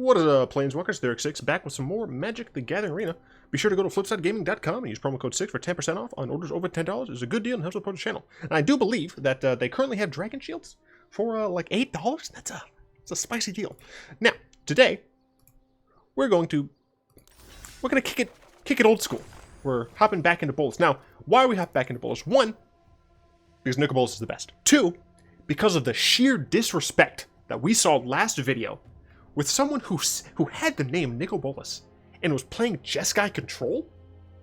What is up, Planeswalkers? Derek6 back with some more Magic the Gathering Arena. Be sure to go to flipsidegaming.com and use promo code 6 for 10% off on orders over $10. It's a good deal and helps support the channel. And I do believe that they currently have Dragon Shields for like $8. That's a spicy deal. Now, today we're gonna kick it old school. We're hopping back into Bolas. Now, why are we hopping back into Bolas? One, because Nicol Bolas is the best. Two, because of the sheer disrespect that we saw last video with someone who had the name Nicol Bolas and was playing Jeskai Control.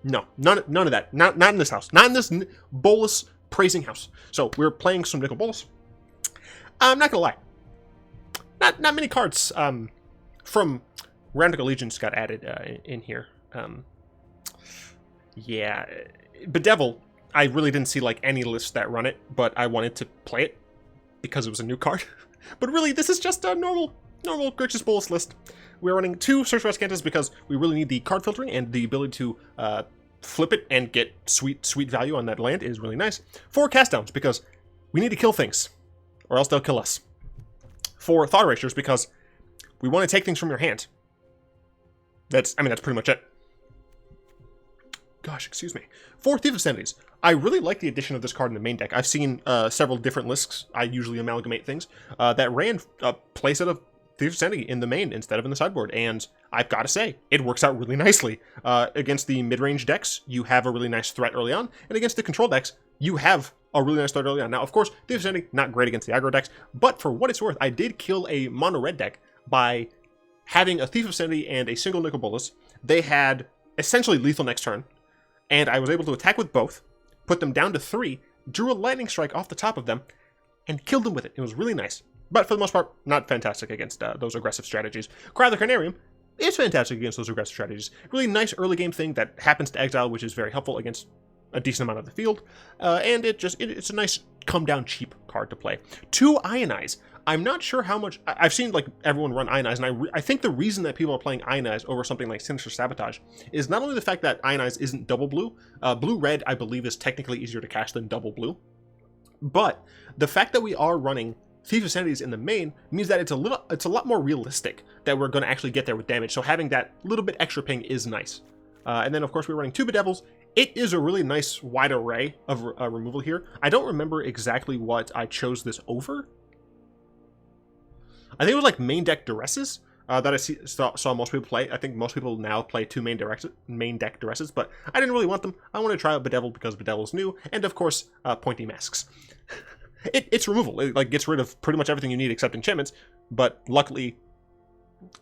No, none of that. Not in this house. Not in this Bolas praising house. So we're playing some Nicol Bolas. I'm not gonna lie. Not many cards from Ravnica Allegiance got added in here. Yeah, Bedevil, I really didn't see like any lists that run it, but I wanted to play it because it was a new card. But really, this is just a normal Grixis Bolas list. We're running 2 Search for Azcantas because we really need the card filtering, and the ability to flip it and get sweet value on that land is really nice. 4 Cast Downs because we need to kill things, or else they'll kill us. 4 Thought Erasures because we want to take things from your hand. That's pretty much it. Gosh, excuse me. 4 Thief of Sanities. I really like the addition of this card in the main deck. I've seen several different lists. I usually amalgamate things that ran a playset of Thief of Sanity in the main instead of in the sideboard, and I've got to say, it works out really nicely. Against the mid-range decks, you have a really nice threat early on, and against the control decks, you have a really nice threat early on. Now, of course, Thief of Sanity, not great against the aggro decks, but for what it's worth, I did kill a mono-red deck by having a Thief of Sanity and a single Nicol Bolas. They had essentially lethal next turn, and I was able to attack with both, put them down to 3, drew a lightning strike off the top of them, and killed them with it. It was really nice. But for the most part, not fantastic against those aggressive strategies. Cry of the Carnarium is fantastic against those aggressive strategies. Really nice early game thing that happens to exile, which is very helpful against a decent amount of the field. And it's a nice come down cheap card to play. 2 Ionize. I'm not sure how much I've seen like everyone run Ionize, and I think the reason that people are playing Ionize over something like Sinister Sabotage is not only the fact that Ionize isn't double blue. Blue-red, I believe, is technically easier to cast than double blue. But the fact that we are running Thief of Sanities in the main means that it's a lot more realistic that we're going to actually get there with damage. So having that little bit extra ping is nice. And then of course we're running 2 Bedevils. It is a really nice wide array of removal here. I don't remember exactly what I chose this over. I think it was like main deck Duresses that I saw most people play. I think most people now play 2 main deck Duresses, but I didn't really want them. I want to try out Bedevil because Bedevil is new, and of course Pointy Masks. It's removal. It like gets rid of pretty much everything you need except enchantments, but luckily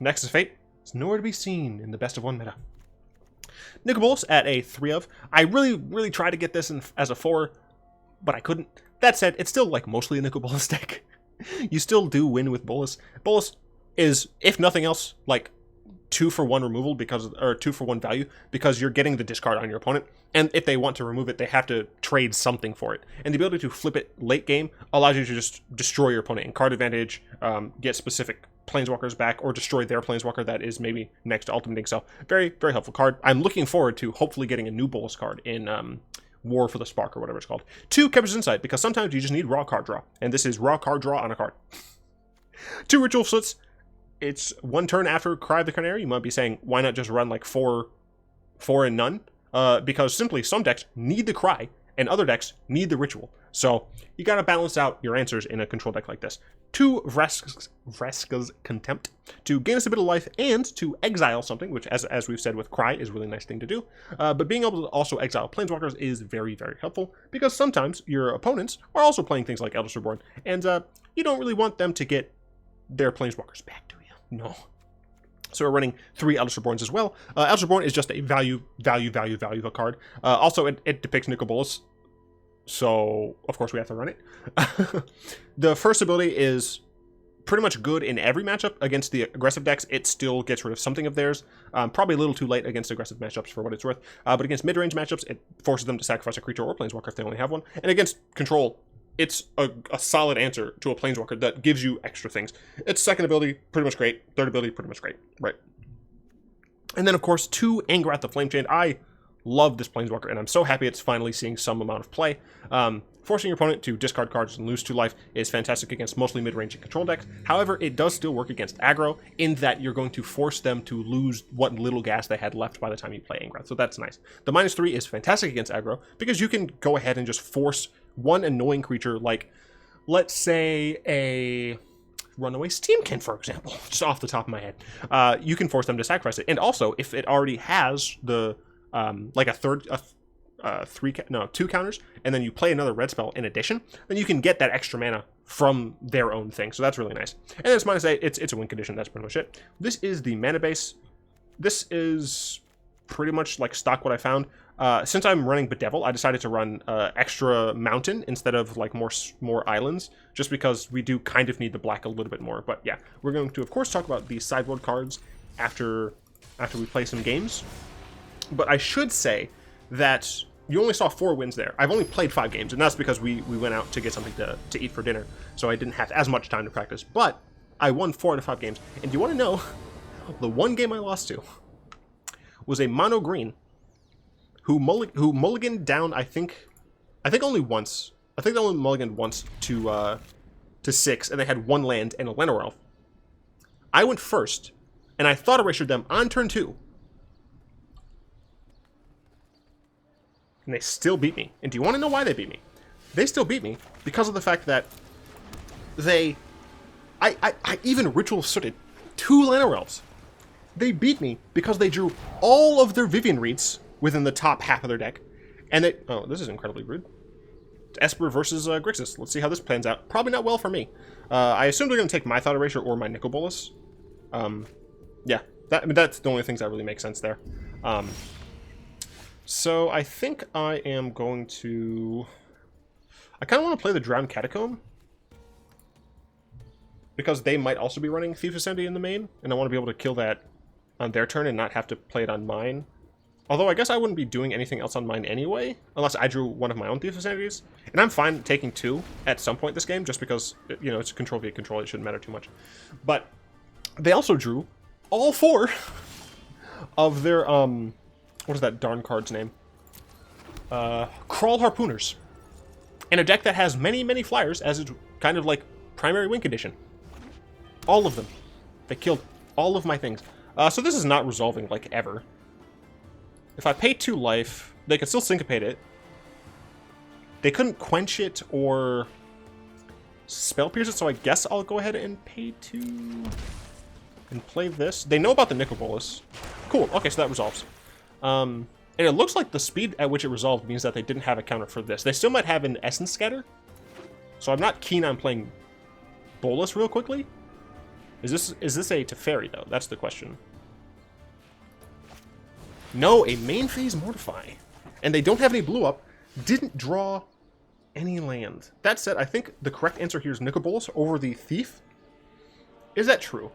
Nexus Fate is nowhere to be seen in the best of 1 meta. Nicol Bolas at a 3 of. I really tried to get this in as a 4, but I couldn't. That said, it's still like mostly a Nicol Bolas deck. You still do win with Bolas. Bolas is, if nothing else, like 2 for 1 removal or 2 for 1 value because you're getting the discard on your opponent. And if they want to remove it, they have to trade something for it. And the ability to flip it late game allows you to just destroy your opponent in card advantage, get specific planeswalkers back, or destroy their planeswalker that is maybe next to ultimating. So very, very helpful card. I'm looking forward to hopefully getting a new Bolas card in War for the Spark or whatever it's called. 2 Chemister's Insight, because sometimes you just need raw card draw, and this is raw card draw on a card. 2 Ritual of Soot. It's 1 turn after Cry of the Carnarium. You might be saying, why not just run like 4 and none? Because simply some decks need the Cry, and other decks need the Ritual. So you gotta balance out your answers in a control deck like this. 2 Vraska's Contempt to gain us a bit of life and to exile something, which as we've said with Cry is a really nice thing to do. But being able to also exile planeswalkers is very, very helpful because sometimes your opponents are also playing things like Eldest Reborn, and you don't really want them to get their planeswalkers back to you. No. So we're running 3 Eldest Reborns as well. Eldest Reborn is just a value of a card. Also, it depicts Nicol Bolas, so of course we have to run it. The first ability is pretty much good in every matchup. Against the aggressive decks, it still gets rid of something of theirs. Probably a little too late against aggressive matchups for what it's worth. But against mid-range matchups, it forces them to sacrifice a creature or planeswalker if they only have one. And against control, it's a solid answer to a planeswalker that gives you extra things. Its second ability, pretty much great. Third ability, pretty much great. Right. And then, of course, 2 Angrath the Flame Chain. I love this planeswalker, and I'm so happy it's finally seeing some amount of play. Forcing your opponent to discard cards and lose 2 life is fantastic against mostly mid-range and control decks. However, it does still work against aggro in that you're going to force them to lose what little gas they had left by the time you play Angrath. So that's nice. The -3 is fantastic against aggro because you can go ahead and just force one annoying creature like, let's say, a Runaway Steamkin, for example, just off the top of my head. You can force them to sacrifice it. And also, if it already has the, like two counters, and then you play another red spell in addition, then you can get that extra mana from their own thing. So that's really nice. And then it's -8, it's a win condition, that's pretty much it. This is the mana base. This is pretty much like stock what I found. Since I'm running Bedevil, I decided to run extra mountain instead of like more islands, just because we do kind of need the black a little bit more. But yeah, we're going to of course talk about the sideboard cards after we play some games. But I should say that you only saw 4 wins there. I've only played 5 games, and that's because we went out to get something to eat for dinner, so I didn't have as much time to practice. But I won 4 out of 5 games. And do you want to know, the one game I lost to was a mono green who mulliganed down, I think only once. I think they only mulliganed once to 6, and they had 1 land and a Llanowar Elf. I went first, and I Thought Erasure them on turn 2. And they still beat me. And do you want to know why they beat me? They still beat me because of the fact that I even Ritual of Sooted 2 Llanowar Elves. They beat me because they drew all of their Vivian Reeds within the top half of their deck. And they... Oh, this is incredibly rude. It's Esper versus Grixis. Let's see how this plans out. Probably not well for me. I assume they're going to take my Thought Erasure or my Nicol Bolas. Yeah, that's the only things that really make sense there. So I think I am going to... I kind of want to play the Drowned Catacomb, because they might also be running Thief of Sanity in the main, and I want to be able to kill that on their turn and not have to play it on mine. Although I guess I wouldn't be doing anything else on mine anyway, unless I drew one of my own Thief of Sanities. And I'm fine taking 2 at some point this game, just because, you know, it's control via control, it shouldn't matter too much. But they also drew all 4 of their, what is that darn card's name? Crawl Harpooners. In a deck that has many, many flyers as its kind of like primary win condition. All of them. They killed all of my things. So this is not resolving like ever. If I pay 2 life, they could still syncopate it. They couldn't quench it or spell pierce it, so I guess I'll go ahead and pay 2 and play this. They know about the Nicol Bolas. Cool, okay, so that resolves. And it looks like the speed at which it resolved means that they didn't have a counter for this. They still might have an Essence Scatter, so I'm not keen on playing Bolas real quickly. Is this a Teferi, though? That's the question. No, a main phase Mortify. And they don't have any blue up. Didn't draw any land. That said, I think the correct answer here is Nicol Bolas over the Thief. Is that true?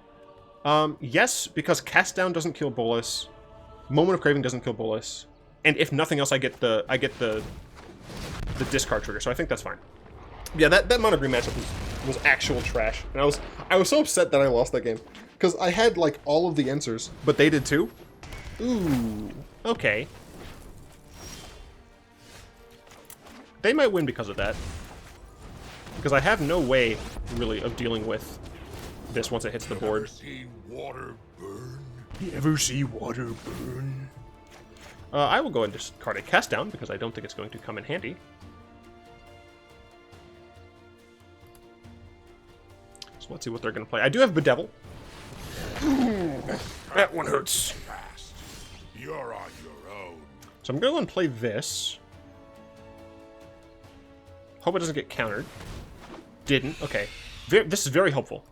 Yes, because Cast Down doesn't kill Bolas. Moment of Craving doesn't kill Bolas. And if nothing else, I get the discard trigger, so I think that's fine. Yeah, that mono green matchup was actual trash. And I was so upset that I lost that game. Because I had like all of the answers, but they did too. Ooh, okay. They might win because of that. Because I have no way, really, of dealing with this once it hits the board. Seen water burn? You ever see water burn? I will go and discard a Cast Down, because I don't think it's going to come in handy. So let's see what they're going to play. I do have Bedevil. That one hurts. You're on your own. So I'm going to go and play this. Hope it doesn't get countered. Didn't. Okay. This is very helpful.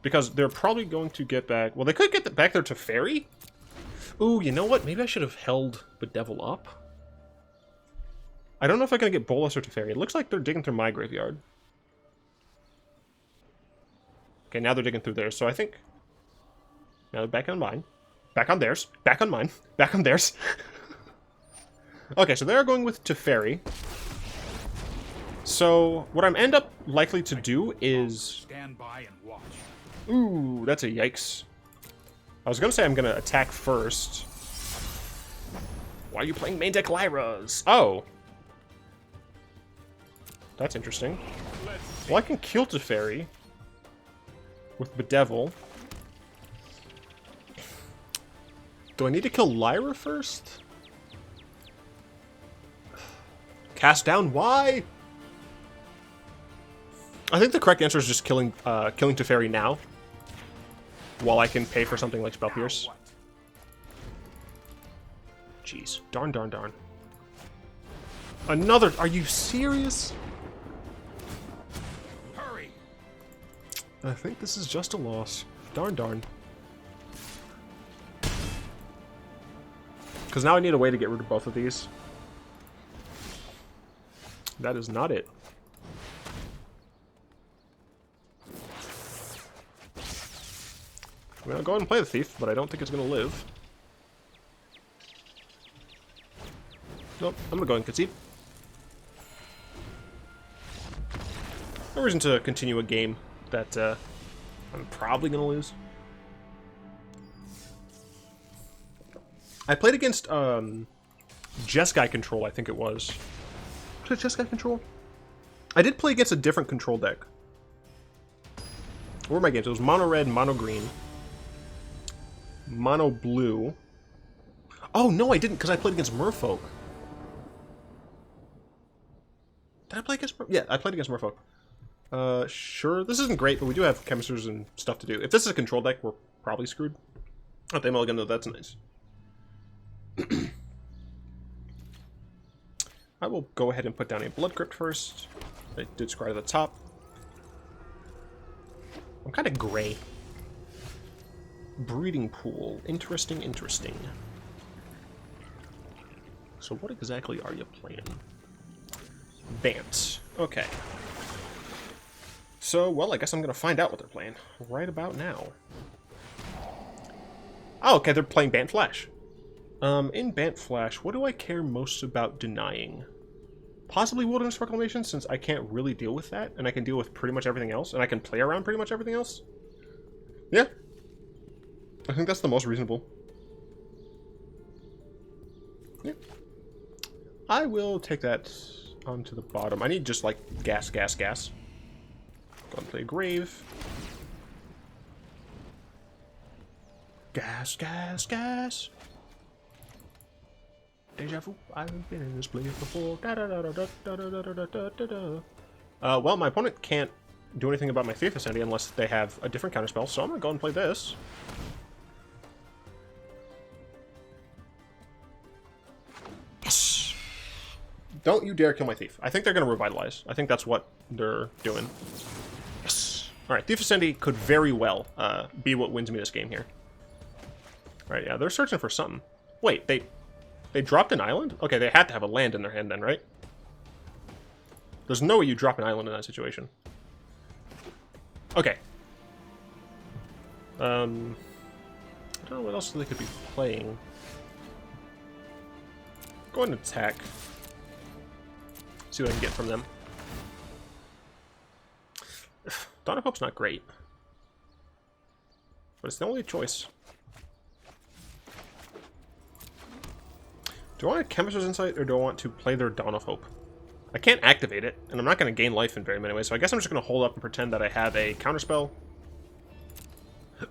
Because they're probably going to get back... Well, they could get back there to Fairy. Ooh, you know what? Maybe I should have held Bedevil up. I don't know if I can get Bolas or Teferi. It looks like they're digging through my graveyard. Okay, now they're digging through theirs, so I think... Now they're back on mine. Back on theirs. Back on mine. Back on theirs. Okay, so they're going with Teferi. So, what I'm end up likely to do is... Stand by and watch. Ooh, that's a yikes. I was going to say I'm going to attack first. Why are you playing main deck Lyras? Oh. That's interesting. Well, I can kill Teferi with Bedevil. Do I need to kill Lyra first? Cast down? Why? I think the correct answer is just killing Teferi now, while I can pay for something like Spell Pierce. Jeez. Darn, darn, darn. Another... Are you serious? Hurry. I think this is just a loss. Darn, darn. Because now I need a way to get rid of both of these. That is not it. I'm going to go ahead and play the Thief, but I don't think it's going to live. Nope, I'm going to go ahead and concede. No reason to continue a game that I'm probably going to lose. I played against Jeskai Control, I think it was. Was it Jeskai Control? I did play against a different control deck. What were my games? It was mono red, mono green, mono blue. Oh, no, I didn't, because I played against Merfolk. Did I play against Merfolk? Yeah, I played against Merfolk. Sure. This isn't great, but we do have Chemisters and stuff to do. If this is a control deck, we're probably screwed. Oh, they mulligan, though. That's nice. I will go ahead and put down a Blood Crypt first. I did scry to the top. I'm kind of gray. Breeding Pool. Interesting, interesting. So what exactly are you playing? Bant. Okay. So, well, I guess I'm going to find out what they're playing right about now. Oh, okay, they're playing Bant Flash. In Bant Flash, what do I care most about denying? Possibly Wilderness Reclamation, since I can't really deal with that, and I can deal with pretty much everything else, and I can play around pretty much everything else. Yeah. I think that's the most reasonable. Yeah. I will take that onto the bottom. I need just, like, gas, gas, gas. Go and play Grave. Gas, gas, gas. Deja vu. I've been in this place before. Da, da, da, da, da, da, da, da, da, da, da. Well, my opponent can't do anything about my Thief of Sanity unless they have a different counterspell, so I'm gonna go and play this. Yes! Don't you dare kill my Thief. I think they're gonna revitalize. I think that's what they're doing. Yes! Alright, Thief of Sanity could very well be what wins me this game here. Alright, yeah, they're searching for something. Wait, they dropped an island? Okay, they had to have a land in their hand then, right? There's no way you drop an island in that situation. Okay. I don't know what else they could be playing. Go ahead and attack. See what I can get from them. Dawn of Hope's not great. But it's the only choice. Do I want a Chemister's Insight, or do I want to play their Dawn of Hope? I can't activate it, and I'm not going to gain life in very many ways, so I guess I'm just going to hold up and pretend that I have a counterspell.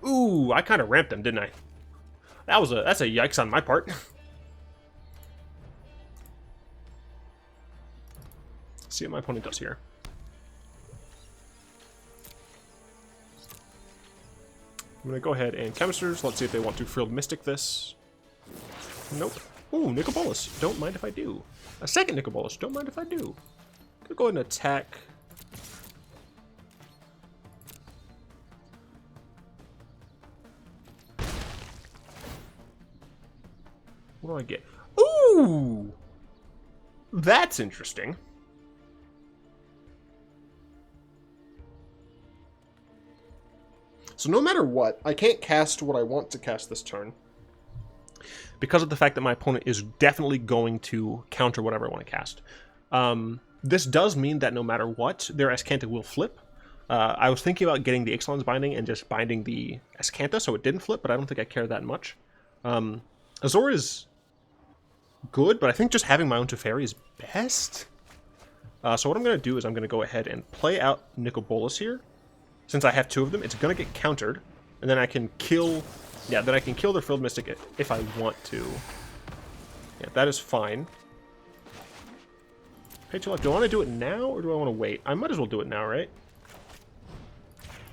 Ooh, I kind of ramped them, didn't I? That's a yikes on my part. Let's see what my opponent does here. I'm going to go ahead and Chemisters. Let's see if they want to Frilled Mystic this. Nope. Ooh, Nicol Bolas. Don't mind if I do. A second Nicol Bolas. Don't mind if I do. Gonna go ahead and attack. What do I get? Ooh! That's interesting. So no matter what, I can't cast what I want to cast this turn, because of the fact that my opponent is definitely going to counter whatever I want to cast. This does mean that no matter what, their Azcanta will flip. I was thinking about getting the Ixalan's Binding and just binding the Azcanta so it didn't flip, but I don't think I care that much. Azor is good, but I think just having my own Teferi is best. So what I'm going to do is I'm going to go ahead and play out Nicol Bolas here. Since I have 2 of them, it's going to get countered. And then I can kill... Yeah, then I can kill their Field Mystic if I want to. Yeah, that is fine. Pay 2 life. Do I want to do it now, or do I want to wait? I might as well do it now, right?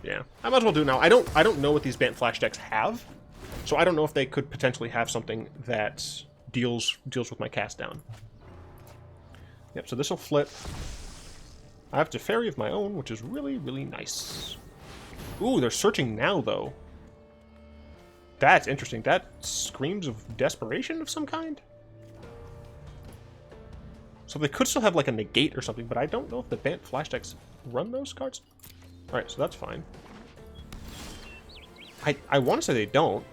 Yeah, I might as well do it now. I don't know what these Bant Flash decks have, so I don't know if they could potentially have something that deals with my cast down. Yep, so this will flip. I have Teferi of my own, which is really, really nice. Ooh, they're searching now, though. That's interesting. That screams of desperation of some kind. So they could still have like a negate or something, but I don't know if the Bant Flash decks run those cards. Alright, so that's fine. I want to say they don't.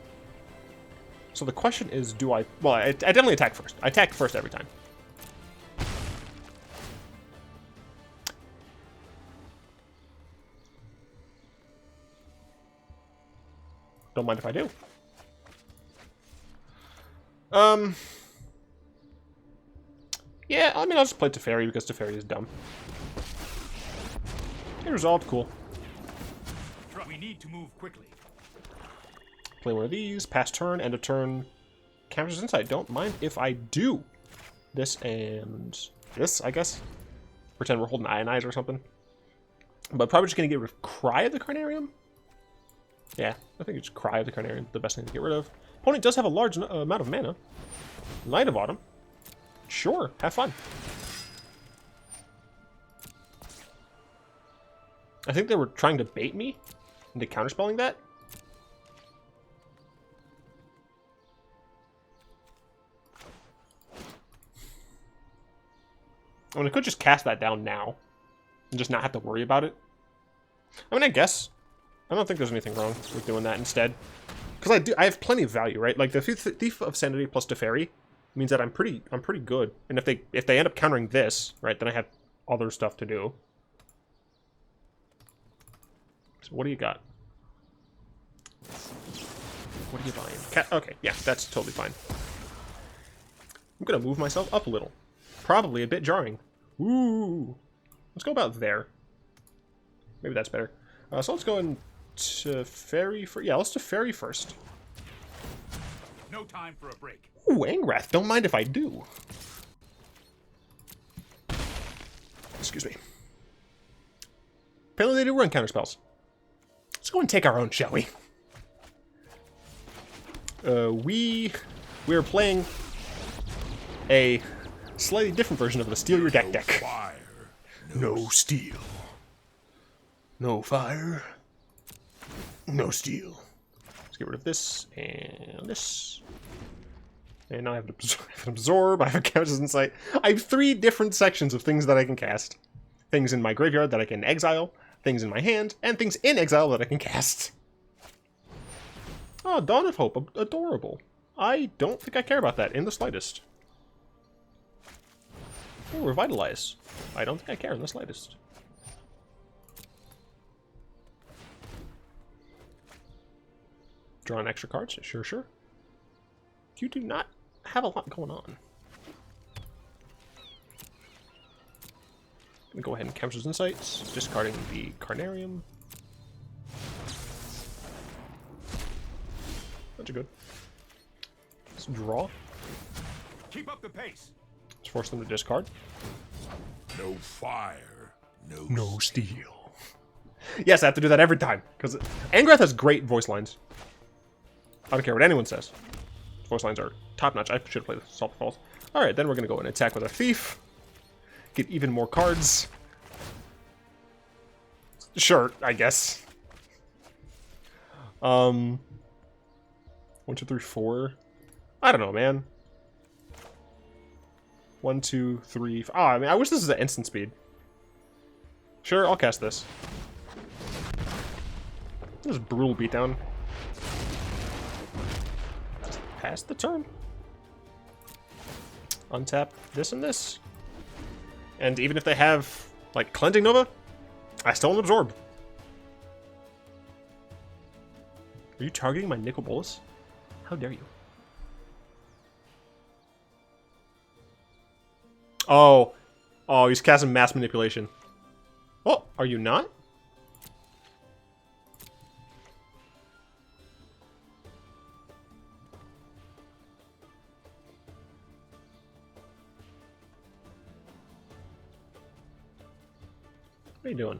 So the question is, do I... Well, I definitely attack first. I attack first every time. Don't mind if I do. Yeah, I mean, I'll just play Teferi because Teferi is dumb. It resolved, cool. We need to move quickly. Play one of these, pass turn, end of turn. Counters Insight. Don't mind if I do. This and this, I guess. Pretend we're holding Ionize or something. But probably just going to get rid of Cry of the Carnarium. Yeah, I think it's Cry of the Carnarium, the best thing to get rid of. Opponent does have a large amount of mana. Knight of Autumn. Sure, have fun. I think they were trying to bait me into counterspelling that. I mean, I could just cast that down now and just not have to worry about it. I mean, I guess. I don't think there's anything wrong with doing that instead. Because I have plenty of value, right? Like, the Thief of Sanity plus Teferi means that I'm pretty good. And if they end up countering this, right, then I have other stuff to do. So what do you got? What are you buying? Okay, yeah, that's totally fine. I'm gonna move myself up a little. Probably a bit jarring. Ooh. Let's go about there. Maybe that's better. So let's go into Teferi first. Yeah, let's do Teferi first. No time for a break. Ooh, Angrath. Don't mind if I do. Excuse me. Apparently they do run counterspells. Let's go and take our own, shall we? We're playing a slightly different version of the Steal Your Deck deck. Fire. No steel. No fire. No steel. Let's get rid of this and this. And now I have an absorb. I have a Countess Insight. I have 3 different sections of things that I can cast. Things in my graveyard that I can exile, things in my hand, and things in exile that I can cast. Oh, Dawn of Hope. Adorable. I don't think I care about that in the slightest. Oh, Revitalize. I don't think I care in the slightest. Drawing extra cards? Sure, sure. You do not have a lot going on. Gonna go ahead and Chemister's Insights, discarding the Carnarium. That's good. Let's draw. Keep up the pace. Let's force them to discard. No fire. No steel. Yes, I have to do that every time, because Angrath has great voice lines. I don't care what anyone says. Voice lines are top-notch. I should have played Sulfur Falls. Alright, then we're going to go and attack with a Thief. Get even more cards. Sure, I guess. 1, 2, 3, 4. I don't know, man. 1, 2, 3. Oh, I mean, I wish this was at instant speed. Sure, I'll cast this. This is brutal beatdown. Just pass the turn. Untap this and this. And even if they have, like, Cleansing Nova, I still won't absorb. Are you targeting my Nicol Bolas? How dare you? Oh, Oh, he's casting Mass Manipulation. Oh, are you not? What are you doing?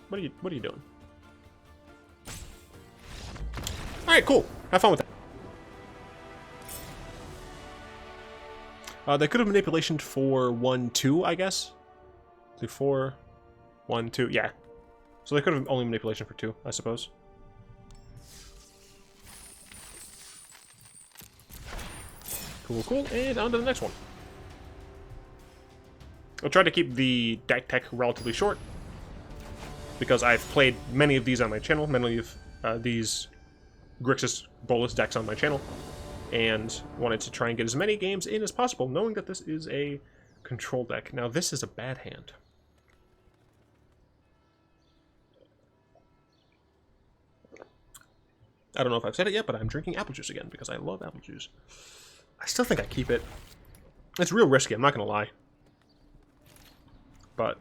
What are you doing? Alright, cool. Have fun with that. They could have manipulation for 1-2, I guess. 4, 1, 2, yeah. So they could have only manipulation for 2, I suppose. Cool, cool, and on to the next one. I'll try to keep the DeckTech relatively short, because I've played many of these on my channel, many of these Grixis Bolas decks on my channel, and wanted to try and get as many games in as possible, knowing that this is a control deck. Now, this is a bad hand. I don't know if I've said it yet, but I'm drinking apple juice again, because I love apple juice. I still think I keep it. It's real risky, I'm not going to lie. But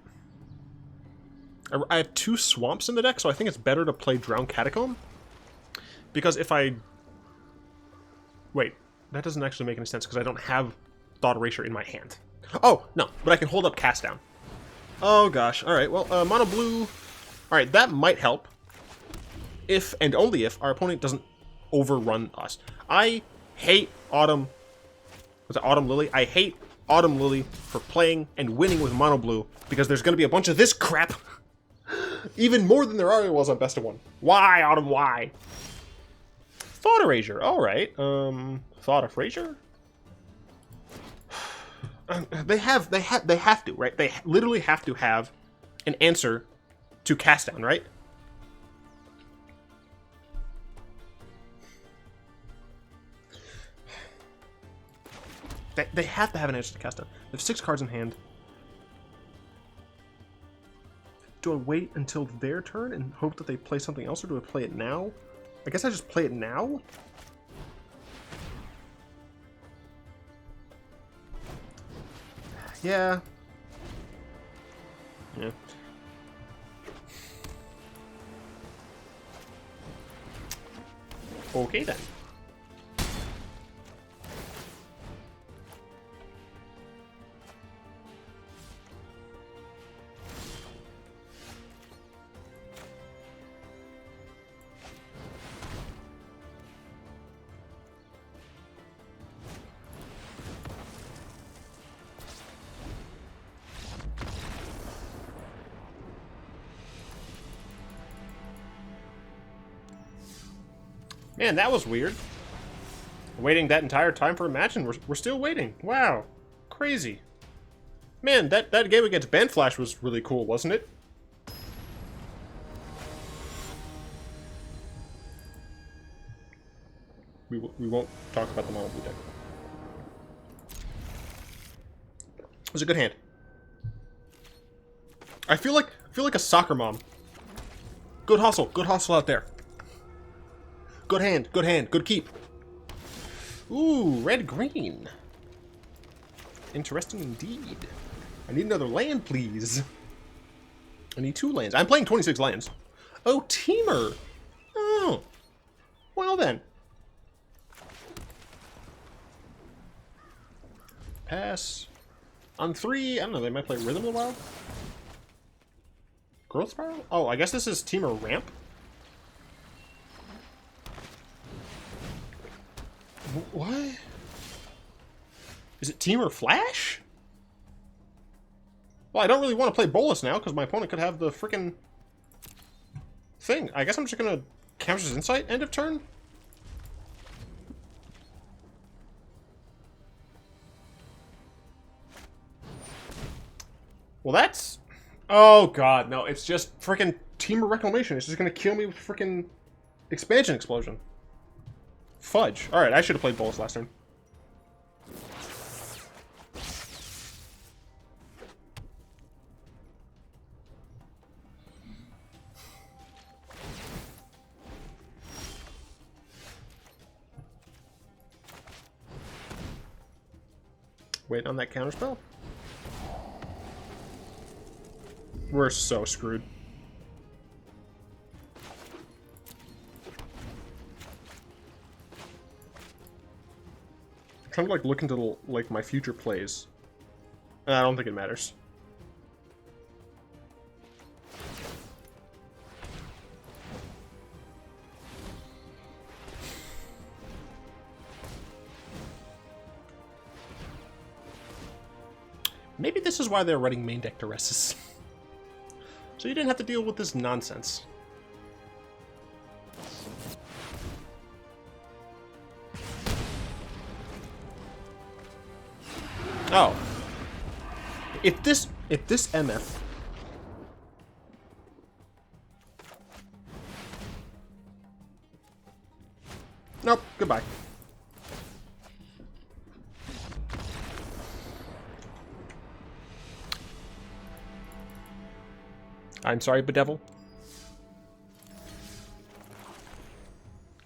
I have 2 swamps in the deck, so I think it's better to play Drowned Catacomb. Because if I... Wait, that doesn't actually make any sense, because I don't have Thought Erasure in my hand. Oh, no, but I can hold up Cast Down. Oh, gosh. Alright, well, Mono Blue... Alright, that might help. If, and only if, our opponent doesn't overrun us. I hate Autumn... Was it Autumn Lily? I hate Autumn Lily for playing and winning with Mono Blue, because there's going to be a bunch of this crap. Even more than there already was on Best of 1. Why, Autumn, why? Thought Erasure, alright. Thought Erasure? They have to, right? They literally have to have an answer to Cast Down, right? They have to have an answer to Cast Down. They have 6 cards in hand. Do I wait until their turn and hope that they play something else, or do I play it now? I guess I just play it now? Yeah. Yeah. Okay then. Man, that was weird. Waiting that entire time for a match, and we're still waiting. Wow. Crazy. Man, that game against Bant Flash was really cool, wasn't it? We won't talk about the mono blue deck. It was a good hand. I feel like a soccer mom. Good hustle out there. Good hand, good keep. Ooh, red-green. Interesting indeed. I need another land, please. I need 2 lands. I'm playing 26 lands. Oh, Temur. Oh. Well then. Pass. On 3, I don't know, they might play Rhythm of the Wild? Growth Spiral? Oh, I guess this is Temur Ramp? What? Is it Temur Flash? Well, I don't really want to play Bolas now, because my opponent could have the frickin' thing. I guess I'm just gonna Chemister's Insight end of turn? Well, that's... Oh, God, no. It's just frickin' Temur Reclamation. It's just gonna kill me with frickin' Expansion Explosion. Fudge. Alright, I should have played Bolas last turn. Wait on that counterspell. We're so screwed. I'm trying to like look into like my future plays. I don't think it matters. Maybe this is why they're running main deck Duresses. So you didn't have to deal with this nonsense. Oh. If this MF Nope, goodbye. I'm sorry, Bedevil.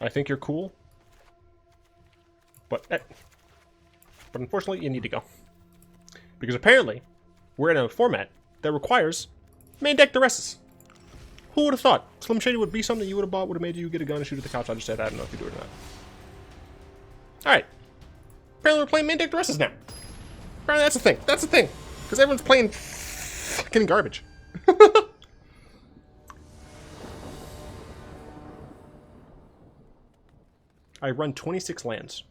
I think you're cool. But unfortunately, you need to go. Because apparently, we're in a format that requires main deck Duresses. Who would have thought? Slim Shady would be something you would have bought, would have made you get a gun and shoot at the couch. I just said, I don't know if you do it or not. Alright. Apparently we're playing main deck Duresses now. Apparently that's a thing. That's a thing. Because everyone's playing fucking garbage. I run 26 lands.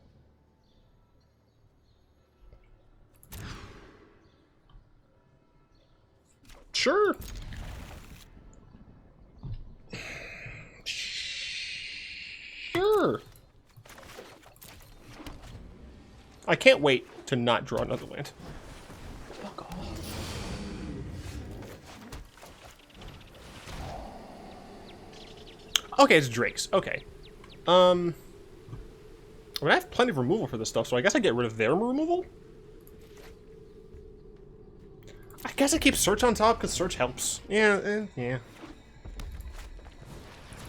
Sure. Sure. I can't wait to not draw another land. Fuck off. Okay, it's Drakes. Okay. I mean, I have plenty of removal for this stuff, so I guess I get rid of their removal? I guess I keep Search on top, because Search helps. Yeah, yeah.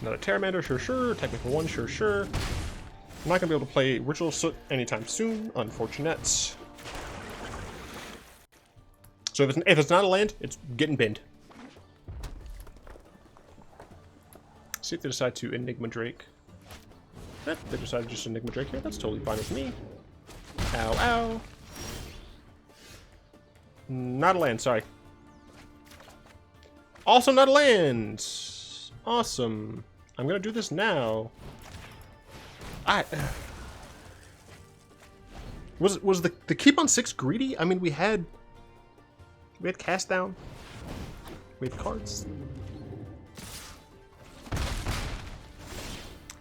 Another Terramander, sure. Technical 1, sure. I'm not going to be able to play Ritual of Soot anytime soon, unfortunate. So if it's not a land, it's getting binned. See if they decide to Enigma Drake. They decided just Enigma Drake here. That's totally fine with me. Ow, ow. Not a land, sorry. Also not a land. Awesome. I'm gonna do this now. Was the keep on 6 greedy? I mean, we had cast down. We had cards.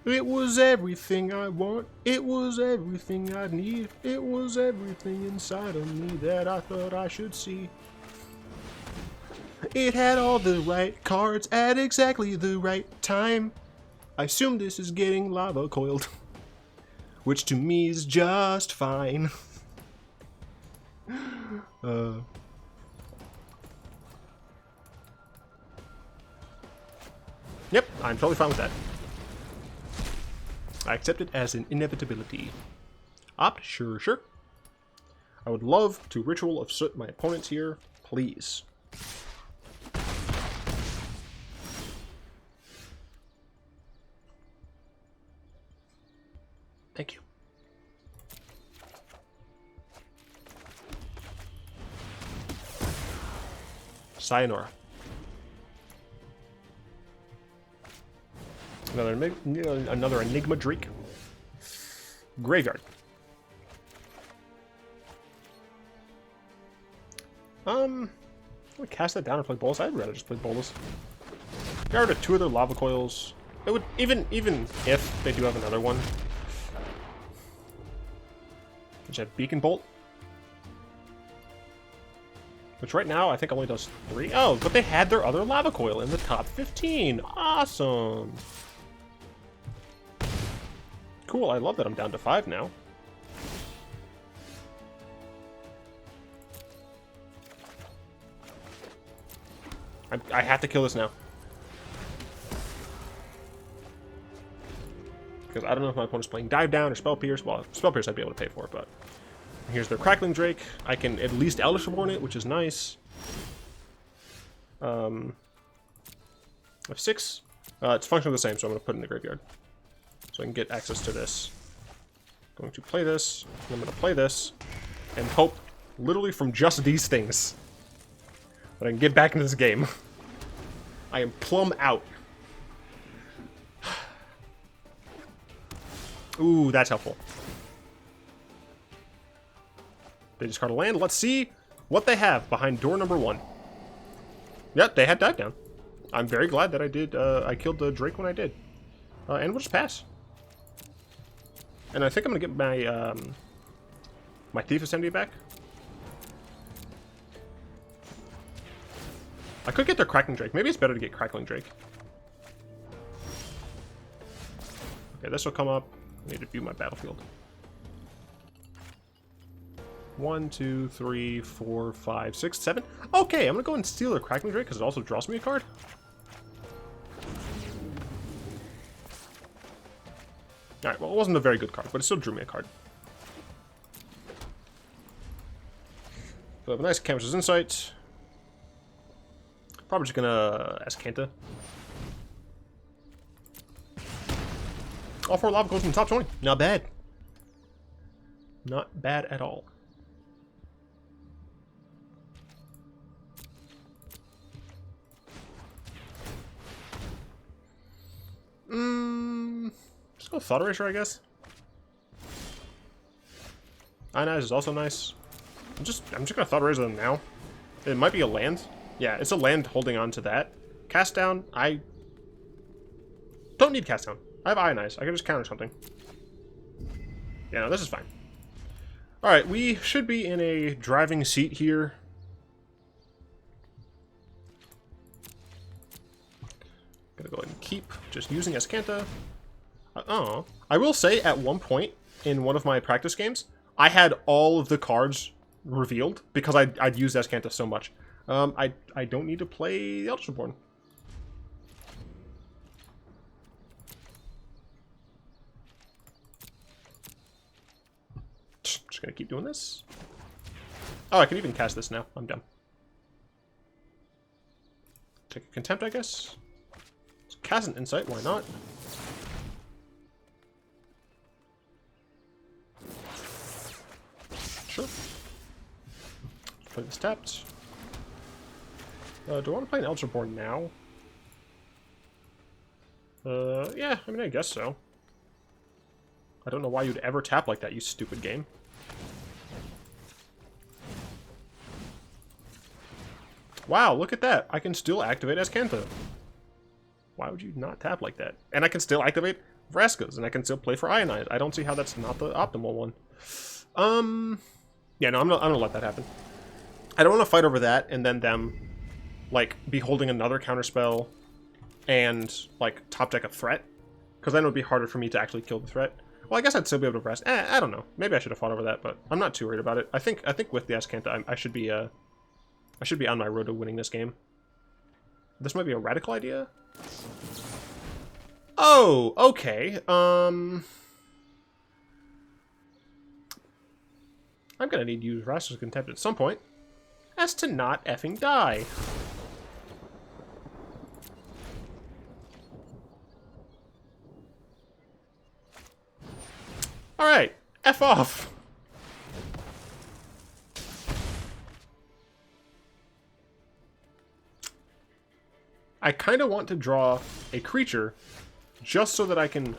It was everything I want. It was everything I need. It was everything inside of me that I thought I should see. It had all the right cards at exactly the right time. I assume this is getting lava coiled, which to me is just fine. Yep, I'm totally fine with that. I accept it as an inevitability. Opt? Sure. I would love to Ritual of Soot my opponents here, please. Thank you. Sayonara. Another Enigma Drake. Graveyard. I'm gonna cast that down and play Bolas. I'd rather just play Bolas. Get rid of 2 of their lava coils. It would even if they do have another one. Which have Beacon Bolt. Which right now I think only does 3. Oh, but they had their other lava coil in the top 15. Awesome. Cool, I love that I'm down to 5 now. I have to kill this now. Because I don't know if my opponent's playing Dive Down or Spell Pierce. Well, Spell Pierce I'd be able to pay for, but Here's their Crackling Drake. I can at least Eldest Reborn it, which is nice. I have 6. It's functionally the same, so I'm going to put it in the graveyard. So I can get access to this. Going to play this. And I'm going to play this. And hope, literally from just these things, that I can get back into this game. I am plumb out. Ooh, that's helpful. They discard a land. Let's see what they have behind door number 1. Yep, they had Dive Down. I'm very glad that I did. I killed the Drake when I did. And we'll just pass. And I think I'm gonna get my my Thief of Sanity back. I could get their Crackling Drake. Maybe it's better to get Crackling Drake. Okay, this will come up. I need to view my battlefield. 1, 2, 3, 4, 5, 6, 7. Okay, I'm gonna go and steal their Crackling Drake because it also draws me a card. Alright, well, it wasn't a very good card, but it still drew me a card. So I have a nice Chemister's Insight. Probably just gonna Azcanta. All 4 lava goes in the top 20. Not bad. Not bad at all. Let's go Thought Erasure, I guess. Ionize is also nice. I'm just gonna Thought Erasure them now. It might be a land. Yeah, it's a land holding on to that. Cast down. I don't need cast down. I have Ionize. I can just counter something. Yeah, no, this is fine. Alright, we should be in a driving seat here. Gonna go ahead and keep just using Azcanta. Oh, I will say at one point in one of my practice games, I had all of the cards revealed because I'd used Azcanta so much. I don't need to play the Eldest Reborn. Just gonna keep doing this. Oh, I can even cast this now. I'm done. Take a Contempt, I guess. Cast an Insight, why not? Sure. Let's play this tapped. Do I want to play an Eldest Reborn now? Yeah, I mean, I guess so. I don't know why you'd ever tap like that, you stupid game. Wow, look at that. I can still activate Azcanta. Why would you not tap like that? And I can still activate Vraskas, and I can still play for Ionize. I don't see how that's not the optimal one. Yeah, no, I'm gonna let that happen. I don't want to fight over that, and then them, like, be holding another counterspell, and, like, top deck a threat. Because then it would be harder for me to actually kill the threat. Well, I guess I'd still be able to rest. I don't know. Maybe I should have fought over that, but I'm not too worried about it. I think with the Azcanta, I should be on my road to winning this game. This might be a radical idea. Oh, okay. I'm gonna need to use Raster's Contempt at some point, as to not effing die. Alright, F off! I kind of want to draw a creature just so that I can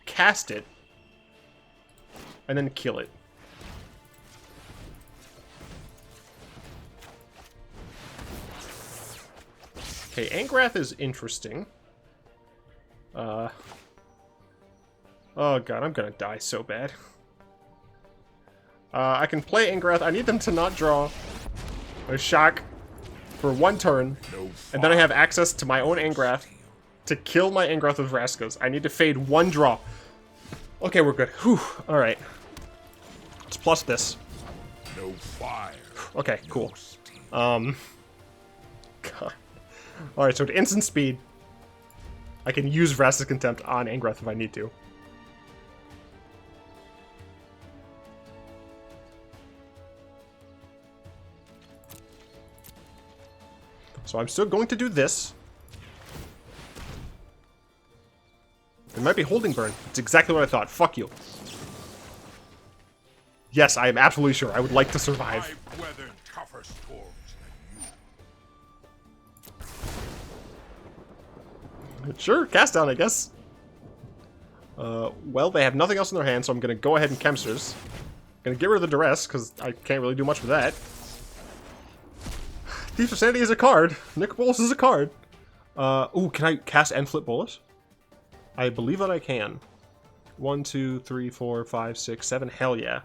cast it and then kill it. Okay, Angrath is interesting. Oh god, I'm gonna die so bad. I can play Angrath. I need them to not draw a shock for one turn, and then I have access to my own Angrath to kill my Angrath with Vraskas. I need to fade one draw. Okay, we're good. Whew. Alright. Let's plus this. No fire. Okay, cool. God. Alright, so to instant speed, I can use Vraska's Contempt on Angrath if I need to. So I'm still going to do this. It might be holding burn. It's exactly what I thought. Fuck you. Yes, I am absolutely sure. I would like to survive. I've weathered tougher storms than you. Sure, cast down, I guess. Well, they have nothing else in their hand, so I'm going to go ahead and Chemisters. Going to get rid of the Duress, because I can't really do much with that. Thief of Sanity is a card. Nicol Bolas is a card. Ooh, can I cast and flip Bolas? I believe that I can. 1, 2, 3, 4, 5, 6, 7. Hell yeah.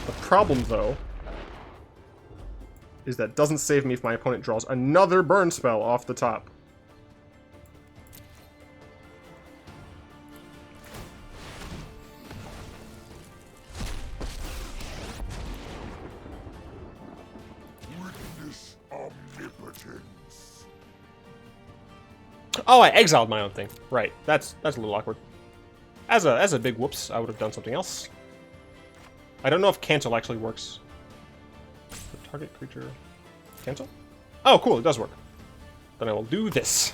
The problem, though, is that doesn't save me if my opponent draws another burn spell off the top. Witness omnipotence. Oh, I exiled my own thing. Right. That's a little awkward. As a big whoops, I would have done something else. I don't know if cancel actually works. The target creature cancel? Oh, cool, it does work. Then I will do this.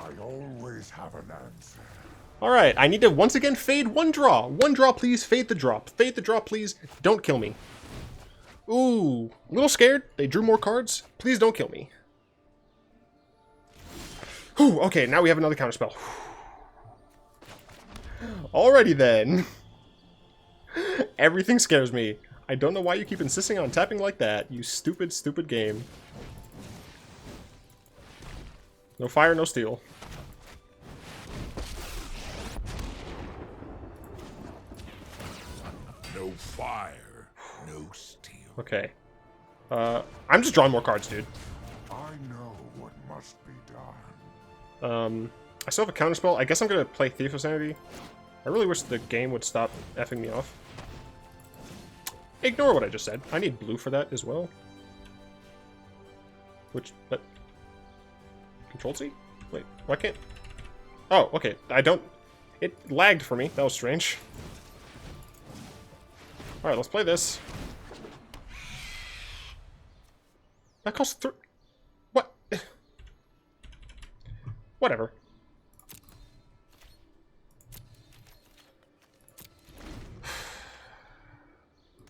I always have an answer. Alright, I need to once again fade one draw. One draw, please. Fade the drop. Fade the drop, please. Don't kill me. Ooh, a little scared. They drew more cards. Please don't kill me. Whew, okay, now we have another counterspell. Alrighty then. Everything scares me. I don't know why you keep insisting on tapping like that, you stupid, stupid game. No fire, no steel. No fire, no steel. Okay. I'm just drawing more cards, dude. I know what must be done. I still have a counterspell. I guess I'm gonna play Thief of Sanity. I really wish the game would stop effing me off. Ignore what I just said. I need blue for that as well. Which, but... Control-C? Wait, why can't... Oh, okay. I don't... It lagged for me. That was strange. Alright, let's play this. That costs 3... What? Whatever.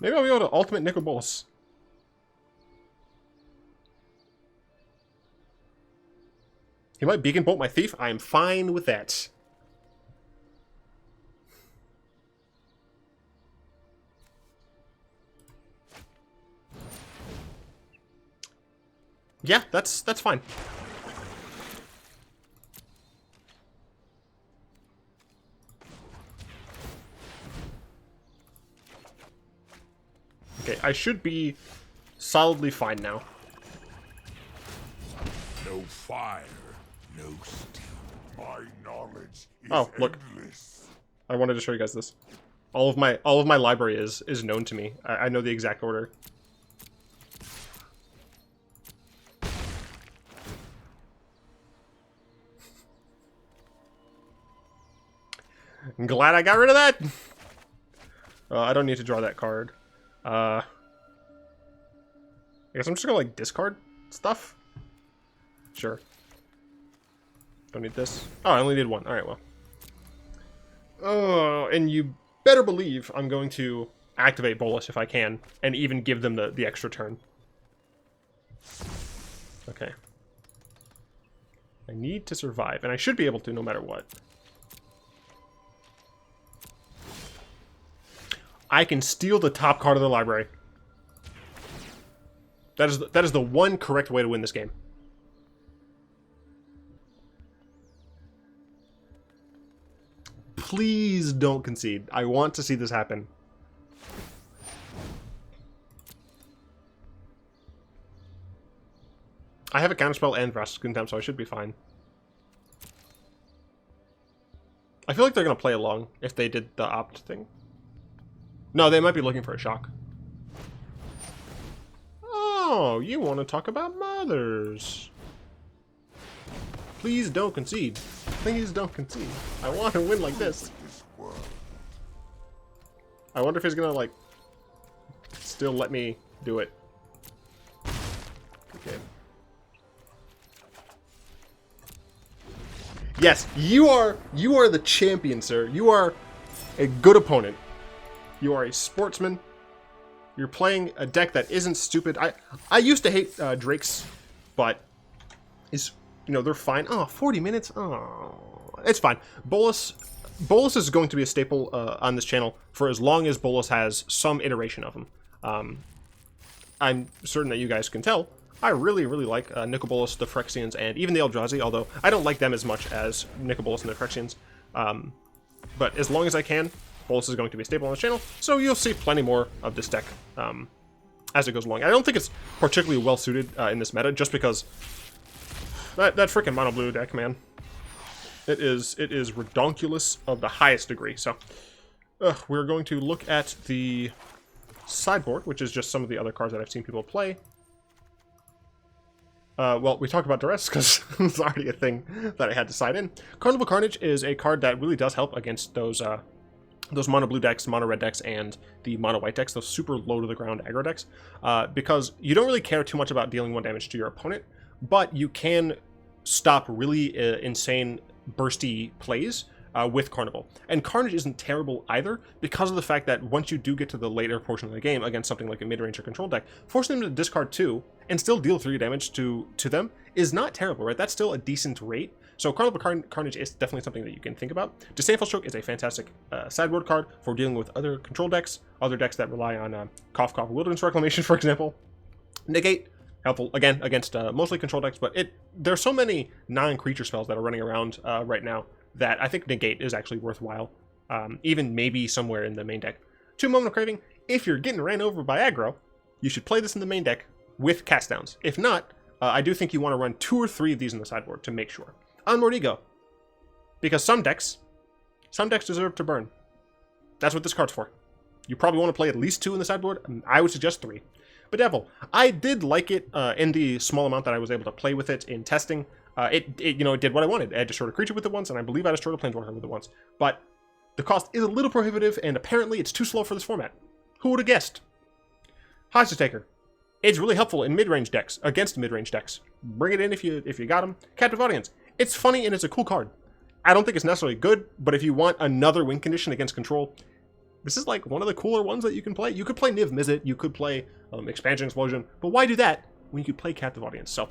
Maybe I'll be able to ultimate Nicol Bolas. He might Beacon Bolt my Thief. I am fine with that. Yeah, that's fine. Okay, I should be solidly fine now. No fire, no steel. My knowledge is look. endless. I wanted to show you guys this. All of my library is known to me. I know the exact order. I'm glad I got rid of that. I don't need to draw that card. I guess I'm just gonna like discard stuff. Sure. Don't need this. Oh, I only need one. All right, well. Oh, and you better believe I'm going to activate Bolas if I can, and even give them the extra turn. Okay. I need to survive, and I should be able to no matter what. I can steal the top card of the library. That is the one correct way to win this game. Please don't concede. I want to see this happen. I have a counterspell and Vraska's Contempt, so I should be fine. I feel like they're going to play along if they did the opt thing. No, they might be looking for a shock. Oh, you want to talk about mothers. Please don't concede. Please don't concede. I want to win like this. I wonder if he's gonna, like, still let me do it. Okay. Yes, you are the champion, sir. You are a good opponent. You are a sportsman. You're playing a deck that isn't stupid. I used to hate Drakes, but they're fine. Oh, 40 minutes. Oh, it's fine. Bolas is going to be a staple on this channel for as long as Bolas has some iteration of him. I'm certain that you guys can tell. I really, really like Nicol Bolas, the Phyrexians, and even the Eldrazi, although I don't like them as much as Nicol Bolas and the Phyrexians. But as long as I can, Bolas is going to be a staple on this channel, so you'll see plenty more of this deck as it goes along. I don't think it's particularly well-suited in this meta, just because that freaking mono blue deck, man. It is redonkulous of the highest degree. So we're going to look at the sideboard, which is just some of the other cards that I've seen people play. Well, we talked about Duress because it's already a thing that I had to side in. Carnival Carnage is a card that really does help against those mono blue decks, mono red decks, and the mono white decks, those super low to the ground aggro decks, because you don't really care too much about dealing 1 damage to your opponent, but you can stop really insane bursty plays with Carnival. And Carnage isn't terrible either, because of the fact that once you do get to the later portion of the game against something like a mid-range or control deck, forcing them to discard 2 and still deal 3 damage to them is not terrible, right? That's still a decent rate. So Carnival Carnage is definitely something that you can think about. Disdainful Stroke is a fantastic sideboard card for dealing with other control decks, other decks that rely on Cough Cough Wilderness Reclamation, for example. Negate, helpful, again, against mostly control decks, but there's so many non-creature spells that are running around right now that I think Negate is actually worthwhile, even maybe somewhere in the main deck. 2 Moment of Craving, if you're getting ran over by aggro, you should play this in the main deck with cast downs. If not, I do think you want to run 2 or 3 of these in the sideboard to make sure. Unmoored Ego, because some decks deserve to burn. That's what this card's for. You probably want to play at least 2 in the sideboard. I would suggest 3. Bedevil, I did like it in the small amount that I was able to play with it in testing. It did what I wanted. I destroyed a creature with it once, and I believe I destroyed a planeswalker with it once. But the cost is a little prohibitive, and apparently it's too slow for this format. Who would have guessed? Hostage Taker. It's really helpful in mid-range decks, against mid-range decks. Bring it in if you got them. Captive Audience. It's funny and it's a cool card. I don't think it's necessarily good, but if you want another win condition against control, this is like one of the cooler ones that you can play. You could play Niv Mizzet, you could play Expansion Explosion, but why do that when you could play Captive Audience? So,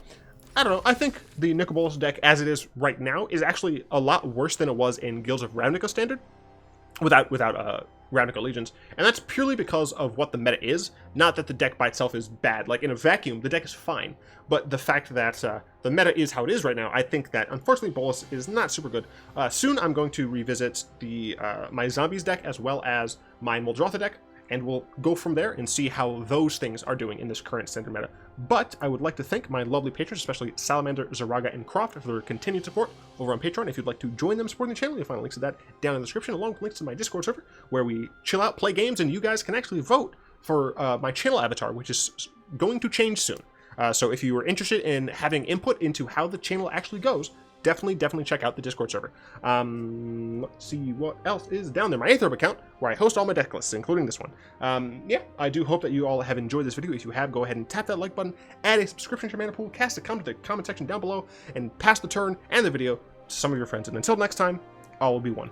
I don't know. I think the Nicol Bolas deck, as it is right now, is actually a lot worse than it was in Guilds of Ravnica Standard, without Ravnica Legions, and that's purely because of what the meta is, not that the deck by itself is bad. Like, in a vacuum, the deck is fine, but the fact that the meta is how it is right now, I think that, unfortunately, Bolas is not super good. Soon, I'm going to revisit my Zombies deck, as well as my Muldrotha deck, and we'll go from there and see how those things are doing in this current standard meta. But I would like to thank my lovely patrons, especially Salamander, Zaraga, and Croft, for their continued support over on Patreon. If you'd like to join them supporting the channel, you'll find links to that down in the description, along with links to my Discord server, where we chill out, play games, and you guys can actually vote for my channel avatar, which is going to change soon. So if you are interested in having input into how the channel actually goes, definitely check out the Discord server. Let's see what else is down there. My Aetherb account, where I host all my deck lists, including this one. Yeah, I do hope that you all have enjoyed this video. If you have, go ahead and tap that like button, add a subscription to your mana pool, cast a comment in the comment section down below, and pass the turn and the video to some of your friends. And until next time, all will be one.